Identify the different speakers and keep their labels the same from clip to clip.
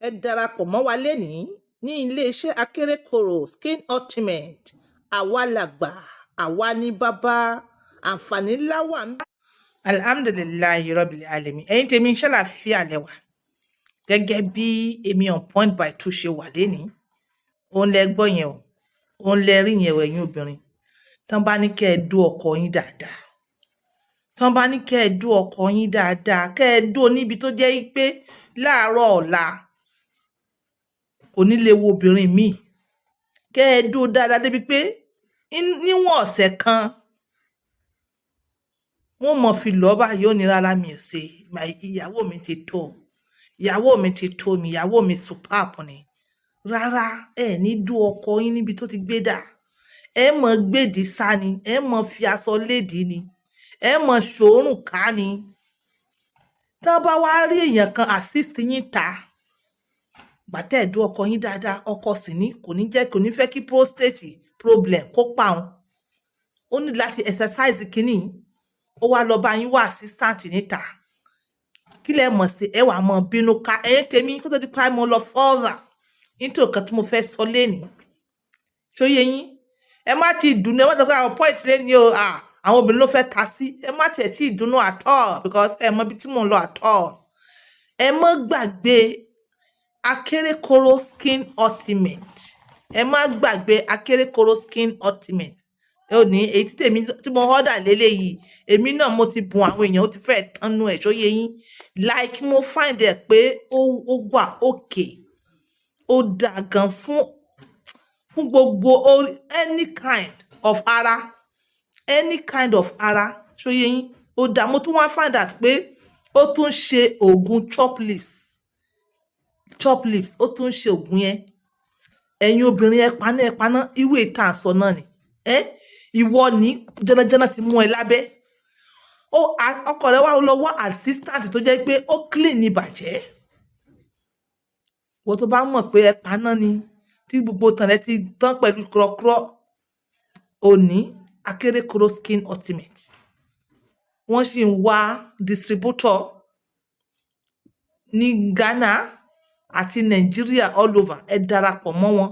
Speaker 1: ẹ darapọ̀ mọ́ wa lénìí ní iléeṣẹ́ akérèkọ́rò skin ultimate àwa làgbà àwa ní bàbá àǹfààní ńlá wà ń bẹ. alhamdulilayi rabbil alamin ẹ̀yin tèmi iṣẹ́ làáfíà lẹ́wà gẹ́gẹ́ bí èmi on point by two ṣe wà lénìí òun lẹ gbọ́ yẹn o òun lẹ rí yẹn o ẹ̀yin obìnrin tán bá ní kẹ́ ẹ dó ọkọ yín dáadáa tán bá ní kẹ́ ẹ dó ọkọ yín dáadáa kẹ́ ẹ dó níbi tó jẹ́ pé láàárọ̀ ọ̀la kò ní lè wo obìnrin míì kẹ́ ẹ dó dáadáa débi pé níwọ̀n ọ̀sẹ̀ kan wọ́n mọ̀ fi lọ́ báyìí ó ní rárá mi ò ṣe ìyàwó mi ti tó ìyàwó mi ti tó mi ìyàwó mi superb ni rárá ẹ ní dó ọkọ yín níbi tó ti gbé dà ẹ mọ̀ gbèdì sá ni ẹ mọ̀ fi aṣọ lédìí ni ẹ mọ̀ ṣòórùn ká ni tá a bá wá rí èèyàn kan assist yín ta gbàtẹ́ ẹ̀dùn ọkọ yín dáadáa ọkọ sì ní kò ní fẹ́ kí prostate problem kó pa òun ó ní láti exercise kínní ó wá lọ bá yín wá assistant níta kí lẹ mọ̀ sí ẹ wà mọ̀ bínú ká ẹ̀yìn tèmi kó tó di pa mo lọ further nítorí nǹkan tí mo fẹ́ sọ lénìí ṣó yé yín ẹ má ti dùnú ẹ má sọ pé àwọn point lénìí o àwọn obìnrin ló fẹ́ ta sí ẹ má tiẹ̀ tí ì dùnú at all because ẹ mọ ibi tí mò ń lọ at all ẹ má gbàgbé akérèkọ́rò skin ultimate ẹ má gbàgbé akérèkọ́rò skin ultimate ẹ ò ní èyí tí mo họ́dà lélẹ́yìí èmi náà mo ti bùn àwọn èèyàn ó ti fẹ́ẹ̀ tánú ẹ̀ ṣó yé yín like mo find ẹ̀ pé ó wà okay ó dáa gan fún gbogbo any kind of ara ṣó yé yín ó dáa mo tún wá find out pé ó tún ṣe oògùn chop lips ó tún ṣe oògùn yẹn ẹ̀yin obìnrin ẹ paná irú ètò àsọ náà ni ìwọ ní jẹnajẹna ti mú ẹ lábẹ́ ọkọ rẹ wá lọ́wọ́ assistant tó jẹ́ pé ó clean ní bàjẹ́ wọ́n tó bá mọ̀ pé ẹ paná ni tí gbogbo tàn rẹ ti tán pẹ̀lú kúrọ́kúrọ́ òní akérèkọ́rò skin ultimate wọ́n sì ń wá distributor ní Ghana àti Nàìjíríà all over ẹ darapọ̀ mọ́ wọn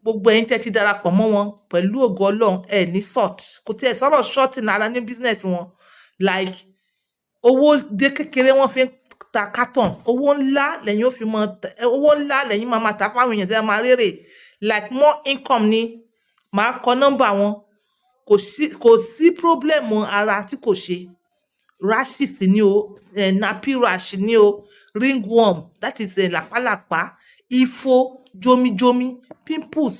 Speaker 1: gbogbo ẹ̀yin tẹ́ ti darapọ̀ mọ́ wọn pẹ̀lú ògo Ọlọ́run ẹ ní short kò tiẹ̀ sọ̀rọ̀ short náírà ní business wọn like owó dé kékeré wọ́n fi ń ta carton owó ńlá lẹ́yìn máa ta fáwọn èèyàn tẹ́ máa rérè like more income ni máa kọ nọ́mbà wọn kò sí problem ara tí kò ṣe rashes ni o nappy rash ni o ringworm that is làpálàpá ifo jomijomi pimples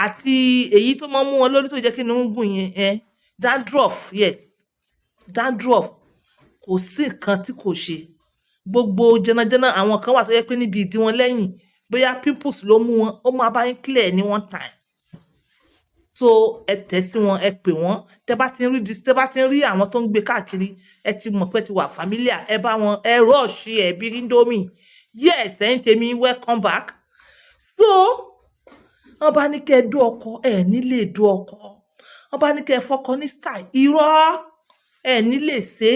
Speaker 1: àti èyí tó máa ń mú wọn lórí tó jẹ́ kí ni wọ́n gùn yẹn dandruff yes dandruff kò sí nǹkan tí kò ṣe gbogbo jẹnajẹna àwọn kan wà tó yẹ pé níbi ìdí wọn lẹ́yìn bóyá pimples ló mú wọn ó máa bá yín clear ní one time so ẹ tẹ̀ sí wọn ẹ pè wọ́n tẹ́ bá ti ń rí àwọn tó ń gbé káàkiri ẹ ti mọ̀ pé ti wà familiar ẹ bá wọn ẹ rọ́ọ̀ṣì ẹ bí indomie yes ẹ̀yin tèmi welcome back so wọ́n bá ní kẹ́ ẹ dó ọkọ ẹ nílé dó ọkọ wọ́n bá ní kẹ́ ẹ fọkọ ní style irọ́ ẹ nílé ṣe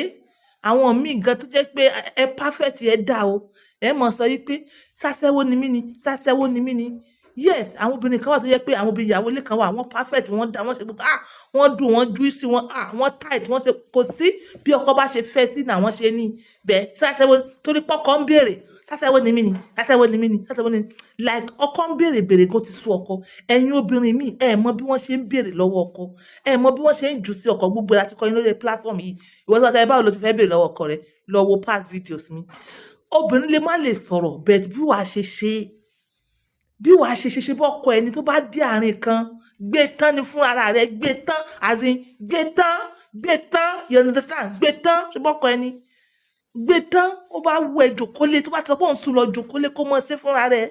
Speaker 1: àwọn míì gan tó jẹ́ pé ẹ perfect ẹ dá o ẹ mọ̀ sọ yí pé sáṣẹ́wó ni mí ni yes àwọn obìnrin kan wà tó jẹ́ pé àwọn obìnrin ìyàwó ilé kan wà wọ́n perfect wọ́n dá wọ́n ṣe gbogbo wọ́n dùn wọ́n juicy wọ́n tight wọ́n ṣe kò sí bí ọkọ bá ṣe fẹ́ sí náà wọ́n ṣe ní bẹ́ẹ̀ sáṣẹ́wó torí pọ́kọ ń béèrè sáṣẹ́wó ni mí ni like ọkọ ń béèrè kó ti sú ọkọ ẹ̀yin obìnrin míì ẹ mọ̀ bí wọ́n ṣe ń béèrè lọ́wọ́ ọkọ ẹ mọ̀ bí wọ́n ṣe ń jù sí ọkọ gbogbo láti kọ́ yín lórí platform yìí ìwọ tó ẹ báwo ló ti fẹ́ béèrè lọ́wọ́ ọkọ rẹ lọ wo past videos mi obìnrin lè má lè sọ̀rọ̀ but bí wàá ṣe ṣe bọ́kọ ẹni tó bá dé àárín kan gbé tán ni fún ara rẹ gbé tán as in gbé tán you understand gbé tán ṣe bọ́kọ ẹni gbé tán ó bá wù ẹ jòkólé tó bá ti sọ pé òun tún lọ jòkólé kó mọ sí fúnra rẹ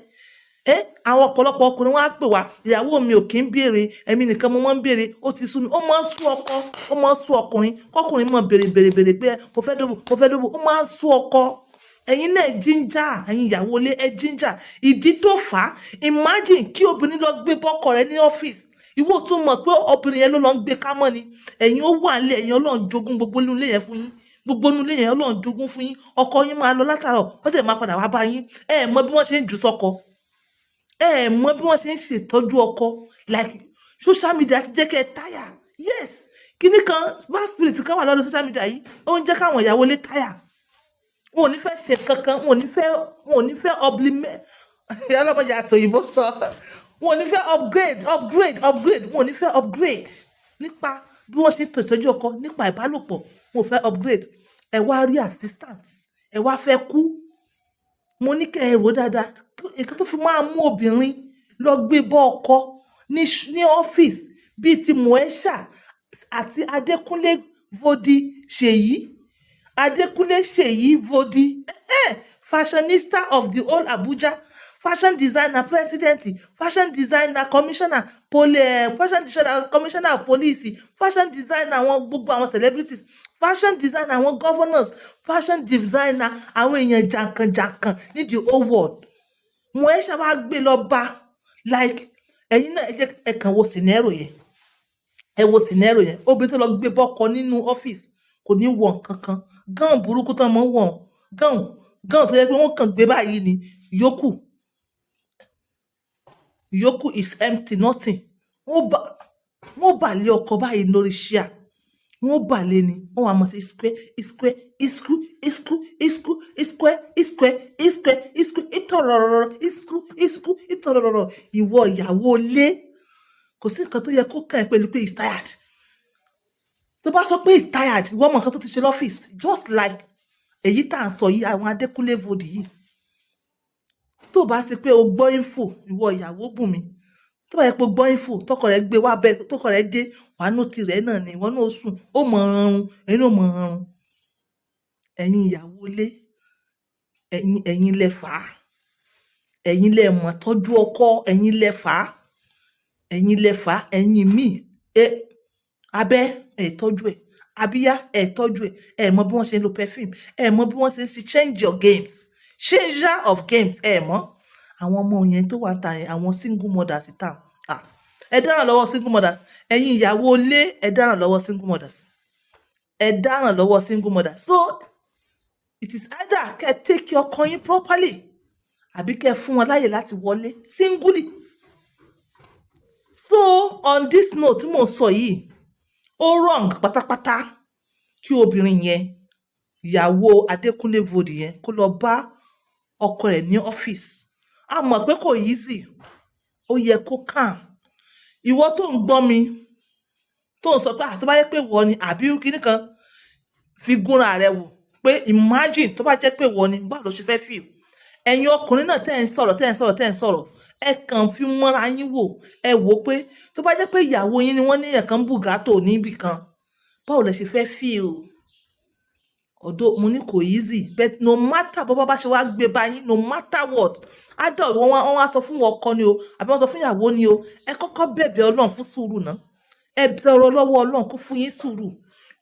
Speaker 1: àwọn ọ̀pọ̀lọpọ̀ ọkùnrin wọn á pè wá ìyàwó mi ò kí ń béèrè ẹ̀mí nìkan mo máa ń béèrè ó ti sú mi ó máa ń sú ọkọ ó máa ń sú ọkùnrin kọkùnrin mọ̀ béèrè pé mo fẹ́ dóbò ó máa ń sú ọkọ ẹ̀yin náà jíńjà ẹ̀yin ìyàwó ilé ẹ jíńjà ìdí tó fà á imagine kí obìnrin lọ gbé bọ́kọ rẹ ní ọ́fíìsì ìwọ tún mọ̀ pé obìnrin yẹn ló lọ ń gbé kámọ́ ni ẹ̀yin ó wà nílé ẹ̀yin Ọlọ́run jogún gbogbo ilé yẹn fún yín gbogbo inú ilé yẹn Ọlọ́run jogún fún yín, ọkọ yín máa lọ látàárọ̀ ó dẹ̀ máa padà wá bá yín, ẹ mọ bí wọ́n ṣe ń jù sọ́kọ, ẹ mọ bí wọ́n ṣe ń ṣètọ́jú ọkọ, like social media ti jẹ́ kẹ́ ẹ táyà. Yes, kíní kan bad spirit kan wà lórí social media yìí, ó ń jẹ́ káwọn ìyàwó lé táyà, wọn ò ní fẹ́ ṣe kankan, wọn ò ní fẹ́ ọlọ́mọdé àti òyìnbó sọ, wọn ò ní fẹ́ upgrade, wọn ò ní fẹ́ upgrade nípa bí wọ́n ṣe tọ́jú ọkọ, nípa ìbálòpọ̀, wọn ò fẹ́ upgrade. Ẹ wá rí assistant, ẹ wá fẹ́ kú. Mo ní kẹ́ ẹ rò dáadáa, nǹkan tó fi máa mú obìnrin lọ gbé bọ́ ọkọ ní ọ́fíìsì bíi ti Moesha àti Adékúnlé Vodi Ṣèyí, Adékúnlé Ṣèyí Vodi, fashionista of the whole Abuja, fashion designer president, fashion designer commissioner, fashion designer commissioner of police, fashion designer àwọn gbogbo àwọn celebrities, fashion designer àwọn governors, fashion designer àwọn èèyàn jàǹkànjàǹkàn ní the whole world. Moesha wá gbé lọ bá, like ẹ̀yin náà ẹ kàn wo scenario yẹn, ẹ wo scenario yẹn, obìnrin tó lọ gbé bọ́kọ nínú ọ́fíìsì kò ní wọ̀ kankan, gáùn burúkú tán mọ́ wọ̀, gáùn tó yẹ pé wọ́n kàn gbé báyìí ni, yòókù is empty, nothing. Wọ́n bà lé ọkọ báyìí lórí ṣíà, wọ́n bà lé ni, wọ́n wà mọ̀ sí ìtọ̀rọ̀rọ̀, ìwọ ìyàwó lé, kò sí nǹkan tó yẹ kó kàn ẹ́ pẹ̀lú pé he's tired. Tó bá sọ pé he's tired, ìwọ mọ̀ nǹkan tó ti ṣe lọ́fíìsì, just like èyí tá à ń sọ yìí, àwọn Adékúnlé Vodi yìí. Tó bá ṣe pé o gbọ́ info, ìwọ ìyàwó Bùnmi, tó bá yẹ pé o gbọ́ info, tọkọ rẹ gbé wá bẹ́ẹ̀, tọkọ rẹ dé, wàá nù tirẹ̀ náà ni, ìwọ náà ó sùn, ó mọ̀ ọ̀run, ẹ̀yin ò mọ̀ ọ̀run. Ẹ̀yin ìyàwó ilé, ẹ̀yin lẹ fà á, ẹ̀yin lẹ mọ̀ tọ́jú ọkọ, ẹ̀yin lẹ fà á, ẹ̀yin míì, abẹ́ ẹ̀ tọ́jú ẹ̀, abíyá ẹ̀ tọ́jú ẹ̀, ẹ̀ mọ bí wọ́n ṣe ń lo perfume, ẹ̀ mọ bí wọ́n ṣe ń ṣe change your games, changer of games, ẹ̀ mọ̀. Àwọn ọmọ yẹn tó wà ta yẹn, àwọn single mothers ta, ẹ dáràn lọ́wọ́ single mothers, ẹ̀yin ìyàwó ilé ẹ dáràn lọ́wọ́ single mothers, so it is either kẹ́ take your ọkọ yín properly àbí kẹ́ fún wọn láyè láti wọlé singly. So on this note tí mò ń sọ yìí, ó wrong pátápátá kí obìnrin yẹn, ìyàwó Adékúnlé Vodi yẹn, kó lọ bá ọkọ rẹ̀ ní ọ́fíìsì. A mọ̀ pé kò easy, ó yẹ kó calm. Ìwọ tó ń gbọ́ mi, tó ń sọ pé tó bá yẹ pé wọ ni, àbí kíní kan, fi gúnra rẹ wò pé imagine tó bá jẹ́ pé wọ ni, báwo ló ṣe fẹ́ feel. Ẹ̀yin ọkùnrin náà tẹ́ ń sọ̀rọ̀, ẹ kàn fi mọ́ra yín wò, ẹ wò pé tó bá jẹ́ pé ìyàwó yín ni wọ́n ní ẹ̀kan bùgátò níbì kan, báwo lẹ ṣe fẹ́ feel. Although mo ní kò easy, but no matter bó bá ṣe wá gbé bá yín, no matter what, adult wọ́n wá sọ fún ọkọ ni o, àbí wọ́n sọ fún ìyàwó ni o, ẹ kọ́kọ́ bẹ̀bẹ̀ Ọlọ́run fún sùúrù náà, ẹ bẹ̀rẹ̀ lọ́wọ́ Ọlọ́run kó fún yín sùúrù.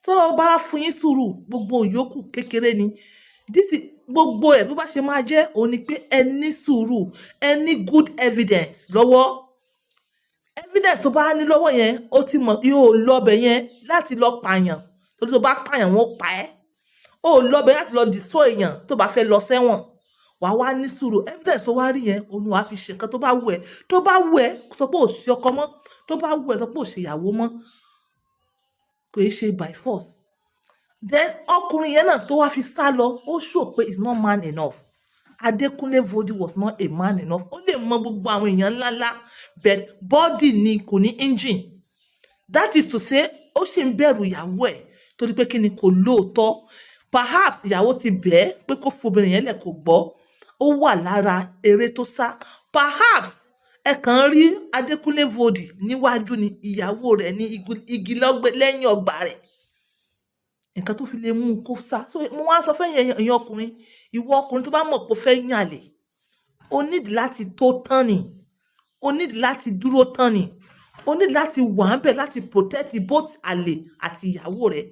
Speaker 1: Tọ́lọ́run bá fún yín sùúrù, gbogbo ìyókù kékeré ni. Gbogbo ẹ̀ bó bá ṣe máa jẹ́ òun ni pé ẹ ní sùúrù, ẹ ní good evidence lọ́wọ́. Evidence tó bá ní lọ́wọ́ yẹn, ó ti mọ̀ yóò lọ́bẹ̀ yẹn láti lọ pààyàn, torí tó bá pààyàn wọ́n pa ẹ́. Ó lọ́bẹ̀ láti lọ dìsọ́ èèyàn tó bá fẹ́ lọ sẹ́wọ̀n. Wàá wá ní sùúrù, evidence tó wá rí yẹn, òun wàá fi ṣe nǹkan tó bá wù ẹ́. Tó bá wù ẹ́ sọ pé ò ṣe ọkọ mọ́, tó bá wù ẹ́ sọ pé ò ṣe ìyàwó mọ́, kò í ṣe by force. Then ọkùnrin yẹn náà tó wá fi sá lọ, ó show pé is not man enough. Adékúnlé Vodi was not a man enough. Ó lè mọ gbogbo àwọn èèyàn ńláńlá, but body ni kò ní engine. That is to say, ó ṣì ń bẹ̀rù ìyàwó ẹ̀ torí pé kí ni kò lóòótọ́. Perhaps ìyàwó ti bẹ̀ẹ́ pé kó fobìnrin yẹn lẹ̀ kó gbọ́, ó wà lára eré tó sá. Perhaps ẹ kàn rí Adékúnlé Vodi níwájú ni, ìyàwó rẹ̀ ní igi lẹ́yìn ọgbà rẹ̀. Nǹkan tó fi lè mú kó sá. So mo wá sọ fún ẹ̀yin ọkùnrin, ìwọ ọkùnrin tó bá mọ̀ pé ó fẹ́ yàn àlè, o need láti tó tán ni, o need láti dúró tán ni, o need láti wà ń bẹ̀ láti protect both àlè àti ìyàwó rẹ̀.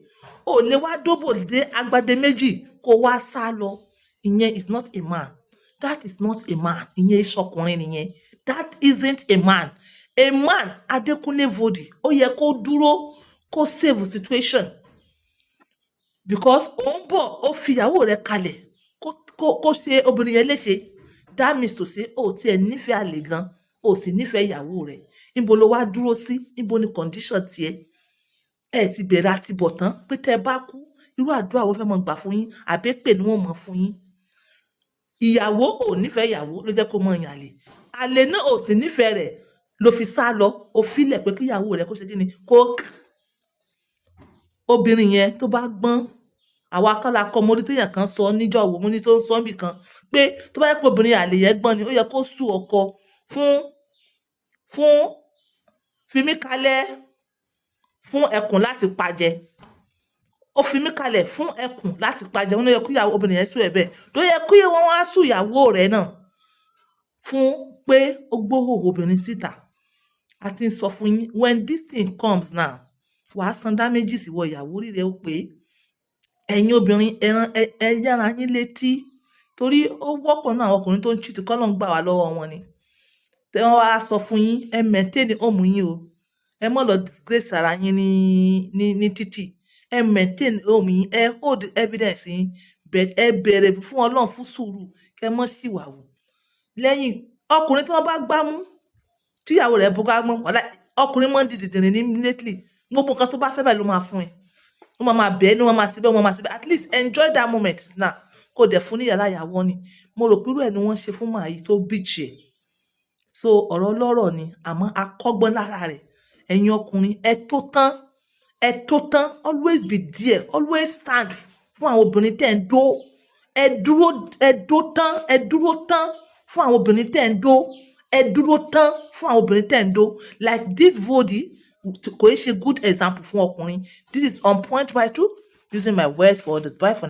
Speaker 1: O lè wá dóbò dé agbádé méjì kó wá sá lọ. Ìyẹn is not a man. That is not a man. Ìyẹn ìṣọkùnrin nìyẹn. That isn't a man. A man, Adékúnlé Vodi, ó yẹ kó dúró, kó save situation. because ó ń bọ̀ ó fi ìyàwó rẹ̀ kalẹ̀ kó ṣe obìnrin yẹn léṣe. That means to say o tiẹ̀ nífẹ̀ẹ́ àlè gan, o sì nífẹ̀ẹ́ ìyàwó rẹ̀. Níbo lo wá dúró sí? Níbo ni condition tiẹ̀? Ẹ ti bẹ̀rẹ̀ àtibọ̀tán pé tẹ́ bá kú, irú àdúrà wo fẹ́ mọ gbà fún yín? Àbépè ni wọ́n mọ fún yín. Ìyàwó ò nífẹ̀ẹ́ ìyàwó ló jẹ́ kó mọ yan àlè. Àlè náà ò sì nífẹ̀ẹ́ rẹ̀ ló fi sá lọ. O filẹ̀ pé kí ìyàwó rẹ̀ kó ṣe kíni? Obìnrin yẹn tó bá gbọ́n, àwa kọ́ la kọ́, mo rí téèyàn kan sọ níjọ́ wo, mo ní tó ń sọ níbì kan pé tó bá jẹ́ pé obìnrin àlè yẹn gbọ́n ni, ó yẹ kó sue ọkọ fún fi mí kalẹ̀ fún ẹkùn láti pajẹ. Ó fi mí kalẹ̀ fún ẹkùn láti pajẹ. Wọ́n ló yẹ kí ìyàwó obìnrin yẹn sue ẹ̀ bẹ́ẹ̀. Ló yẹ kí wọ́n wá sue ìyàwó rẹ̀ náà fún pé ó gbóhòhò obìnrin síta. A ti ń sọ fún yín, when this thing comes now, wàá san damages ìwọ ìyàwó rí rẹ ó pé ẹ̀yin obìnrin ẹ yára yín létí, torí ó wọ́pọ̀ náà àwọn ọkùnrin tó ń cheat, k'Ọlọ́run gbà wá lọ́wọ́ wọn ni. Tẹ́ wọ́n wá sọ fún yín, ẹ maintain home yín o. Ẹ má lọ disgrace ara yín ní títì. Ẹ maintain home yín, ẹ hold evidence yín, ẹ bẹ̀rẹ̀ fún Ọlọ́run fún sùúrù, kẹ́ mọ́ ṣìwàhù. Lẹ́yìn ọkùnrin tí wọ́n bá gbá mú, tí ìyàwó rẹ̀ bú gbá mú, ọkùnrin mọ́ ń di dìdìrìn ní immediately. Gbogbo nǹkan tó bá fẹ́ báyìí ló máa fún ẹ. Wọ́n máa bẹ̀ ẹ́ ní, wọ́n máa ṣe bẹ́ẹ̀, wọ́n máa ṣe bẹ́ẹ̀. At least enjoy that moment now. Kó dẹ̀ fún ní yàrá ìyàwó ni. Mo rò pé irú ẹ̀ ni wọ́n ṣe fún màá yìí tó bitch ẹ̀. So ọ̀rọ̀ ọlọ́rọ̀ ni, àmọ́ a kọ́gbọ́n lára rẹ̀. Ẹ̀yin ọkùnrin ẹ tó tán, always be there, always stand fún àwọn obìnrin tẹ́ ń dó. Ẹ dúró tán fún àwọn obìnrin tẹ́ ń dó. Ẹ dúró tán fún àwọn obìnrin tẹ́ ń dó. Like this vodi kò í ṣe good example fún ọkùnrin. This is on point by two, using my words for others. Bye for now.